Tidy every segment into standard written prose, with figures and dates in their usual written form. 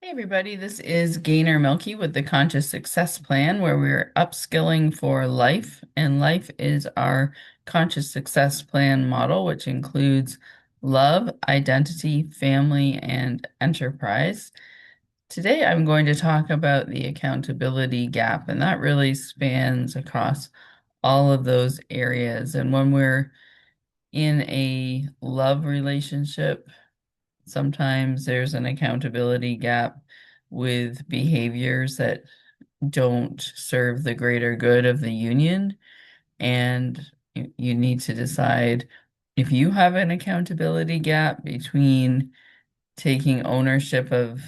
Hey everybody, this is Gaynor Meilke with the Conscious Success Plan, where we're upskilling for life. And life is our conscious success plan model, which includes love, identity, family, and enterprise. Today I'm going to talk about the accountability gap, and that really spans across all of those areas. And when we're in a love relationship, sometimes there's an accountability gap with behaviors that don't serve the greater good of the union. And you need to decide if you have an accountability gap between taking ownership of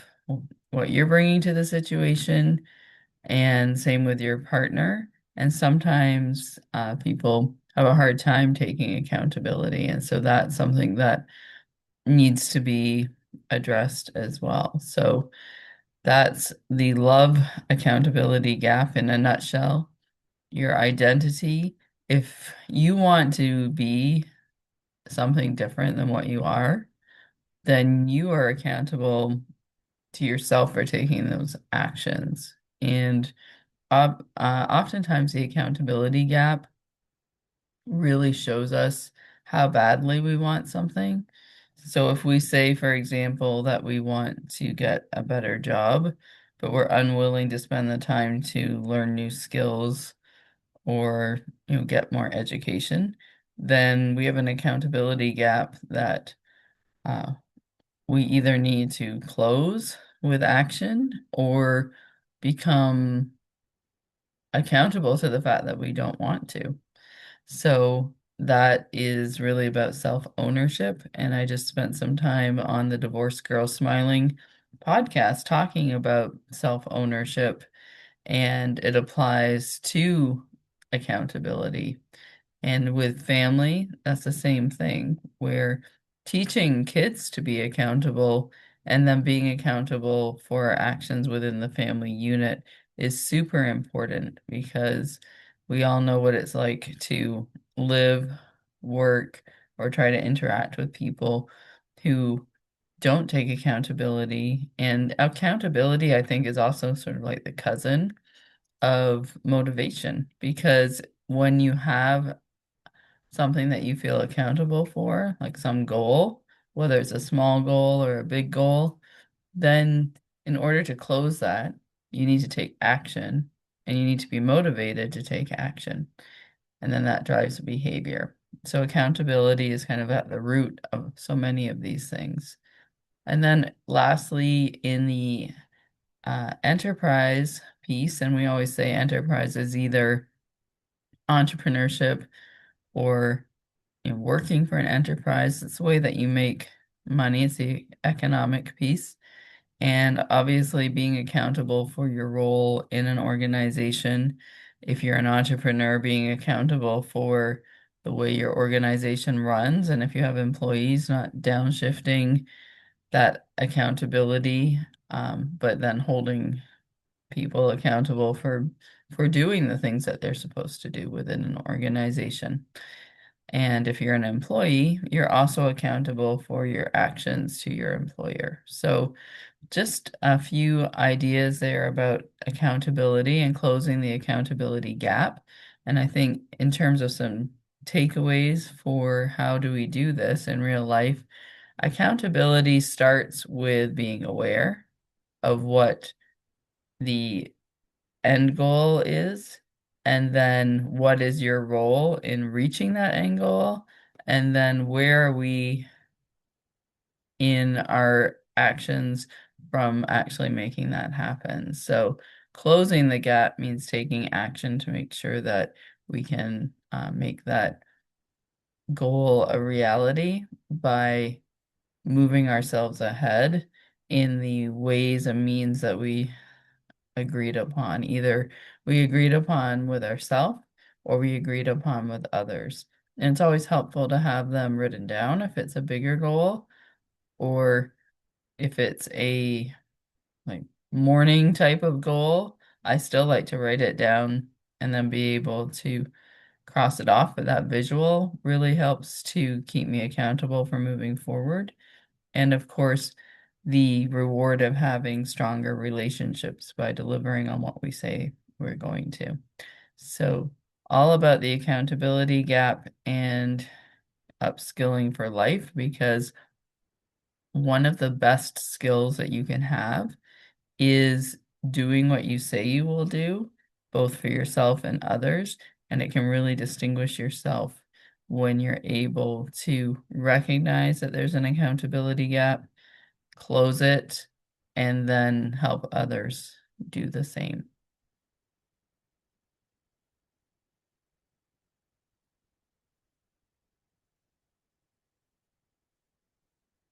what you're bringing to the situation, and same with your partner. And sometimes people have a hard time taking accountability. And so that's something that needs to be addressed as well. So that's the love accountability gap in a nutshell. Your identity, if you want to be something different than what you are, then you are accountable to yourself for taking those actions. And oftentimes the accountability gap really shows us how badly we want something. So if we say, for example, that we want to get a better job, but we're unwilling to spend the time to learn new skills or, get more education, then we have an accountability gap that uh, we either need to close with action or become accountable to the fact that we don't want to. So that is really about self-ownership. And I just spent some time on the Divorced Girl Smiling podcast talking about self-ownership, and it applies to accountability. And with family, that's the same thing. We're teaching kids to be accountable, and then being accountable for our actions within the family unit is super important because we all know what it's like to live, work, or try to interact with people who don't take accountability. And accountability, I think, is also sort of like the cousin of motivation, because when you have something that you feel accountable for, like some goal, whether it's a small goal or a big goal, then in order to close that, you need to take action and you need to be motivated to take action. And then that drives behavior. So accountability is kind of at the root of so many of these things. And then lastly, in the enterprise piece, and we always say enterprise is either entrepreneurship or working for an enterprise. It's the way that you make money. It's the economic piece. And obviously being accountable for your role in an organization. If you're an entrepreneur, being accountable for the way your organization runs. And if you have employees, not downshifting that accountability, but then holding people accountable for doing the things that they're supposed to do within an organization. And if you're an employee, you're also accountable for your actions to your employer. So just a few ideas there about accountability and closing the accountability gap. And I think in terms of some takeaways for how do we do this in real life, accountability starts with being aware of what the end goal is, and then what is your role in reaching that end goal, and then where are we in our actions from actually making that happen. So closing the gap means taking action to make sure that we can make that goal a reality by moving ourselves ahead in the ways and means that we agreed upon. Either we agreed upon with ourselves or we agreed upon with others. And it's always helpful to have them written down if it's a bigger goal, or if it's a like morning type of goal. I still like to write it down and then be able to cross it off. But that visual really helps to keep me accountable for moving forward. And of course, the reward of having stronger relationships by delivering on what we say we're going to. So, all about the accountability gap and upskilling for life, because one of the best skills that you can have is doing what you say you will do, both for yourself and others. And it can really distinguish yourself when you're able to recognize that there's an accountability gap, close it, and then help others do the same.